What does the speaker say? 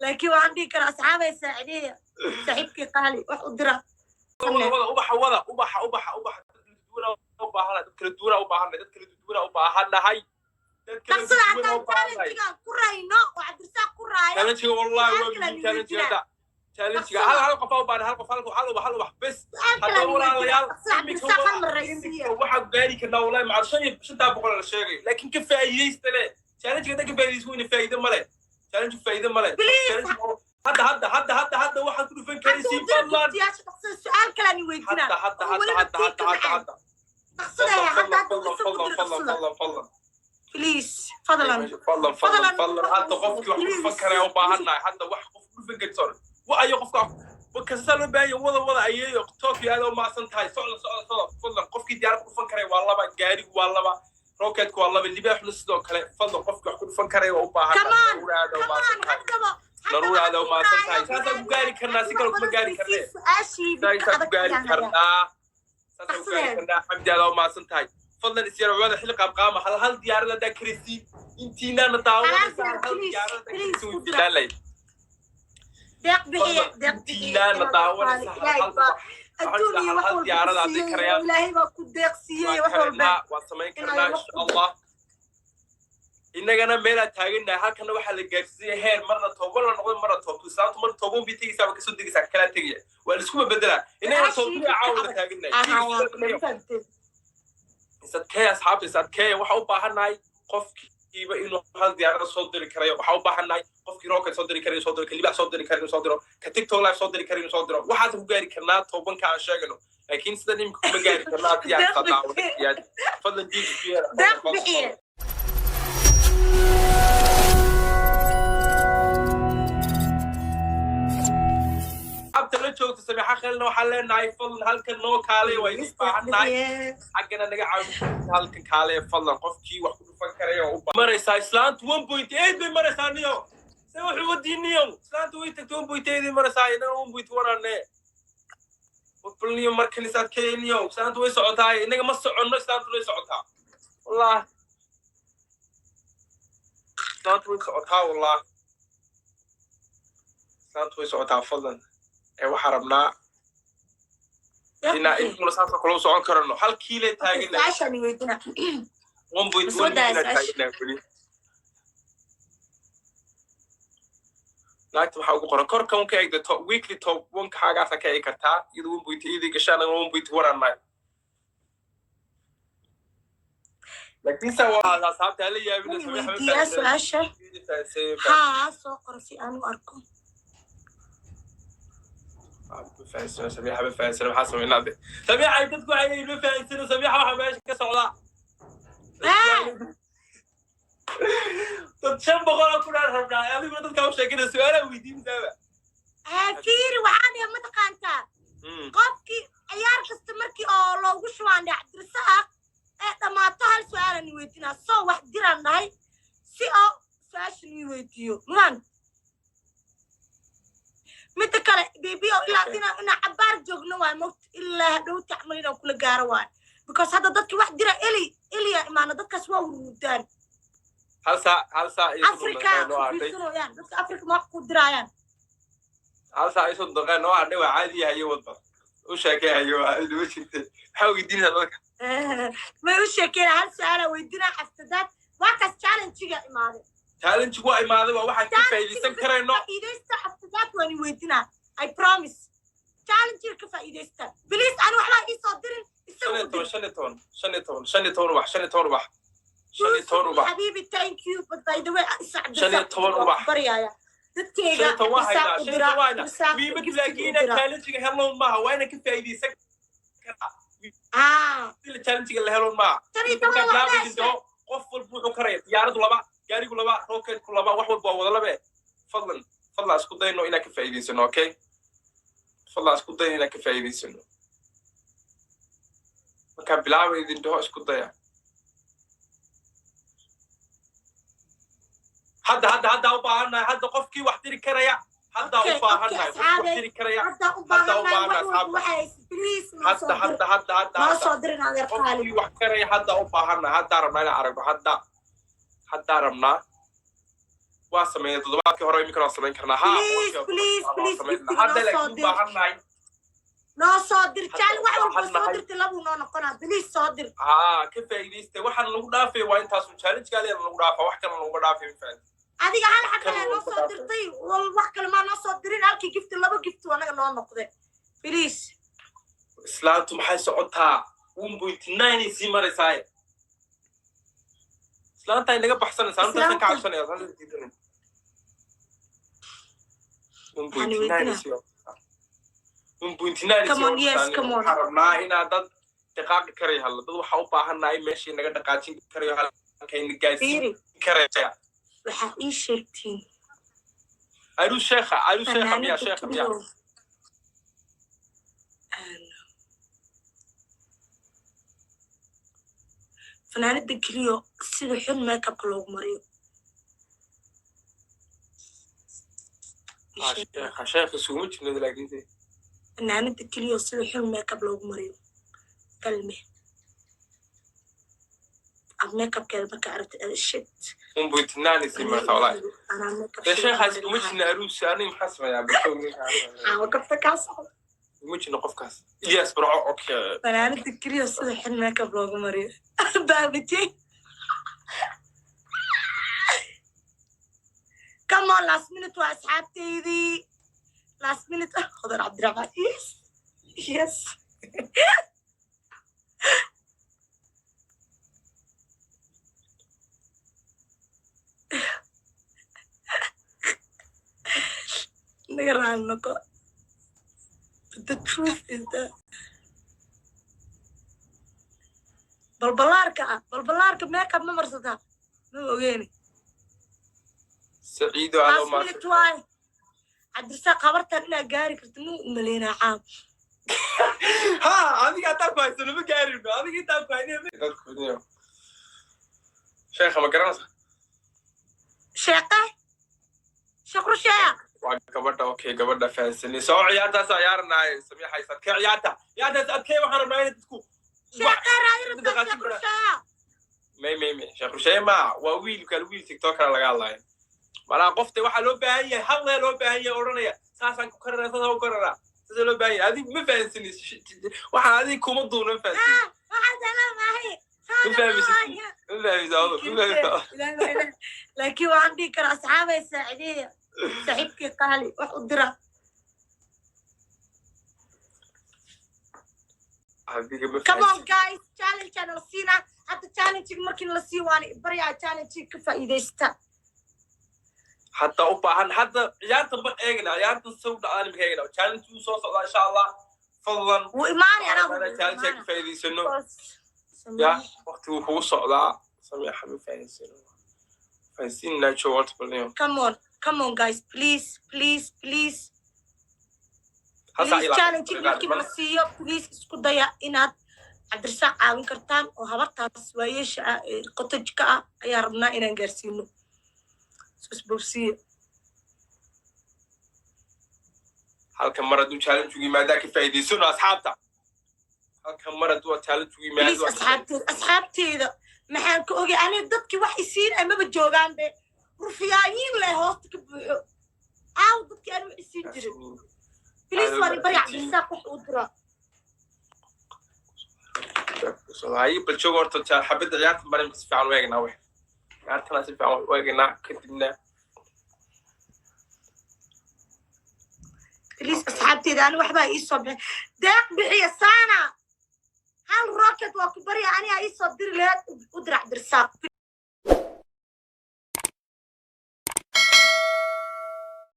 لكن وعندي كان أصحابي ساعدية صاحبك قالي وحضرة ubax dura u baahan dadka dura u baahan dadka dura u baahannahay dadka challenge ku rayno waxa dirsa ku raayo challenge wallahi challenge hal qof u baahan hal qof bas hada walaalayaal waxa gaari kana wallahi ma arshay shanta boqol la sheegay laakiin ka faa'iideystane challenge ka faa'iideysto in faa'iido male challenge faa'iido male هذا واحد كله فين كريسي فضلا سؤال كلامي ويدنا هذا فضلا بليز فضلا هذا قفك واحد فكر يا باهنا هذا واحد قف فين كتر واي قفك وكسل باي ولا اي توفي هذا ما سنتاي سؤال فضلا قفك ديار فكر والله با غاري والله با روكيت والله اللي بيحل سدو كله فضلا قفك واحد فكر يا باهنا كمان ضروري هذا وما سنتاي ساسا غاري كرنا سيكل كما غاري كرنا ساسا غاري كرنا حمد هذا وما سنتاي فضلا اسير ولا حلق ابقامه هل ديار لا كريسي انتينا نتاو هل ديار لا كريسي لا لا انتينا نتاو الدنيا هل ديار لا ذكريا والله ما كنت دقسيه وحول وسمين كرنا ان شاء الله إننا ميلا تاجنا هالكنا واحد الجالسية هير مرة توبنا نقول مرة توب وساعات مرة توبون بيتيجي سوا كسود تيجي سكلا تيجي والسكوب بدلا إننا توبنا عاودة تاجنا إنسان كي أصحاب إنسان كي وحوبا هناي قف كي بإنه هال ديار صدر كريه وحوبا هناي قف كي روك صدر كريه صدر كلي بقى صدر كريه صدره كتيك تولا صدر كريه صدره واحد هو جاري كنا توبن كعشاقنا لكن سدني ممكن جاري كنا يعني صدع يعني فضل ديك فيها لا joogto sameexa khalna waxa leenahay fadlan halkan noo kaalay way isbaaxnahay xaqana naga caawiso halkan kaalay fadlan qofkii wax ku dhufan karayo u maraysaa islaant 1.8 bay maraysaa niyo say wuxuu wadiiniyo islaant way tagto 1.8 maraysaa ina 1.1 ane waqtiyo markan isaad keeniyo islaant way socotaa inaga ma soconno islaant way socotaa wallaah islaant way socotaa wallaah islaant way socotaa fadlan waxa rabnaa ina inuu saafka kula socon karno hal kiilo taagina عشان يودنا 1.1 taagina kuli laagta waxa ugu qoran korkan ka eegda top weekly top 1 kaaga ka eeg kartaa iyadoo 1.8 gashaan 1.1 aan laakiin sawa saabta la yaabina sameexa su'aasha ha soo qorsi aan u arko فايسنا سميحة بفايسنا حسب النادي سميحة يتدقوا علي بفايسنا سميحة واحد ماشي كسولا تتشبه غلا كنا ربنا يعني ما تتكلم شيء كده سؤال ويدين سبب كثير وعاني ما تقانتا قفكي عيار كستمركي أو لو وشو عندي عدرسها لما تهل سؤال إني ويدينا صو واحد ديران ناي سي أو سؤال إني ويديو مان متكلم بيبي إلا إنا عبار جوجنا وموت إلا لو تعملين أو كل جاروان because هذا ضدك واحد درا إلي ما أنا ضدك سوا ورودان هالسا أفريقيا بيسرو ضدك أفريقيا ما أقول درايان هالسا يسون دقة نوع نوع عادي هي وضع وش هكى هي وش حاول يدينا ضدك ما وش هكى هالسؤال ويدينا حفتات واقع challenge يا إمارة challenge هو إمارة واحد كيف يسمى كرينو وأنا ويدنا I promise challenge كيف إيديستان بليز أنا وحلا يصدرن شنو وح حبيبي thank you but by the way شنو وح بريايا تتكيجا شنو مين بتلاقينا challenge هلون ما هو أنا كيف إيديستان challenge اللي هلون ما قفل بوحو كريت يارد لبا جاري كلبا روكيت كلبا وحول بوض لبا فضلا اسكو داينو إنا كفايديسنو أوكي فضلا اسكو داينو إنا كفايديسنو مكان بلاوي إذن دهو اسكو دايا حدا وباهنا حدا قفكي وحدري كريا حدا وباهنا وحدري كريا حدا وباهنا حدا ما صادرنا على قفكي وحكريا حدا وباهنا حدا رمنا عرب حدا رمنا واسمين تضبط كهرباء يمكن أسمين كرنا ها بليز هذا لكن بحنا نو صادر تعال واحد صادر تلبو نو نقنا بليز صادر كيف يديست وحنا نقول في وين تاسو challenge قال يلا نقول وحنا نقول في فين adiga hal xaqale noo soo dirtay wal wax kale ma noo soo dirin halkii gift laba gift wanaga noo noqday please islaantu maxay socotaa 1.9 si marisay islaanta inaga baxsanaysaa inta ka cabsanaysaa hal diidan 1.9 come on yes come on harabnaa ina dad daqaaq karay hal dad waxa u baahanahay meeshii naga dhaqaajin karayo halkay gaarsiin karaya waxa ii sheegtiin aru sheekha miya sheekha miya fanaanada kaliyo sida xun makeup loogu mariyo sheekha suumu jirnada laakiin fanaanada kaliyo sida xun makeup loogu mariyo kalme makeup كذا بكارت shit 1.9 سيما والله يا شيخ هذا مش ناروس انا محسبه يا بتوني وقفت كاس مش نقف كاس يس برو اوكي انا تذكري الصبح الميك اب لوجو مريض بابتي كمان لاست مينت واصحابتي دي لاست مينت خضر عبد الرحمن يس Nagaraanoko. The truth is that balbalaarka makeup ma marsata ma ogeeni saciido alo ma adrisa qabartan ila gaari karto ma umaleena caam ha adiga taa ku hayso ma gaari adiga taa ku hayso sheekha ma garanaysa sheekh rusheya gabadha okay gabadha faasini soo ciyaartaas ciyaarnaa samiixay sadka ciyaarta adkay waxaan rabnaa in dadku may sheekh rusheya ma waa wiil tiktok laga hadlayo malaa qofta waxa loo baahan yahay hal loo baahan yahay oranaya saasan ku karana sida loo baahan yahay adiga ma faasini waxa adiga kuma duunan faasini لكن وعندي كان أصحابي ساعدية صاحبكي قالي وحضرة Come on guys challenge أنا لسينا حتى challenge ممكن لسيواني بريا challenge كفايدة استا حتى أوبا حتى عيارة بقى عيارة السود أنا بهينا challenge وصوص إن شاء الله فضلا وإيماني أنا challenge كفايدة سنو يا وقت هو صعدا سمي حبيب فايسين ناتشو وات باليوم come on guys please challenge markii la siiyo please isku daya inaad cabdirsaaq caawin kartaan oo habartaas waayeesha qotajka ayaa rabnaa inaan gaarsiino isbuursiyo halkan maradu challenge ugu yimaada ka faa'iideysano asxaabta halkan maradu challenge ugu yimaado asxaabteeda maxaan ka ogay ani dadkii wax isiin amaba joogaan be rufiyaayin leh hoosta ka buuxo aaw dadkii aan wax isiin jirin please wari bari cabdirsaaq wax u dira صحيح بالشغل أرتو حبيت عيات بني بس في عنواننا واحد عياتنا في عنواننا كتبنا ليش أصحابتي ده أنا واحد بقى يصب داق بعيا سانا هالروكت وكبري أنا يصب دير لها ودرع درساق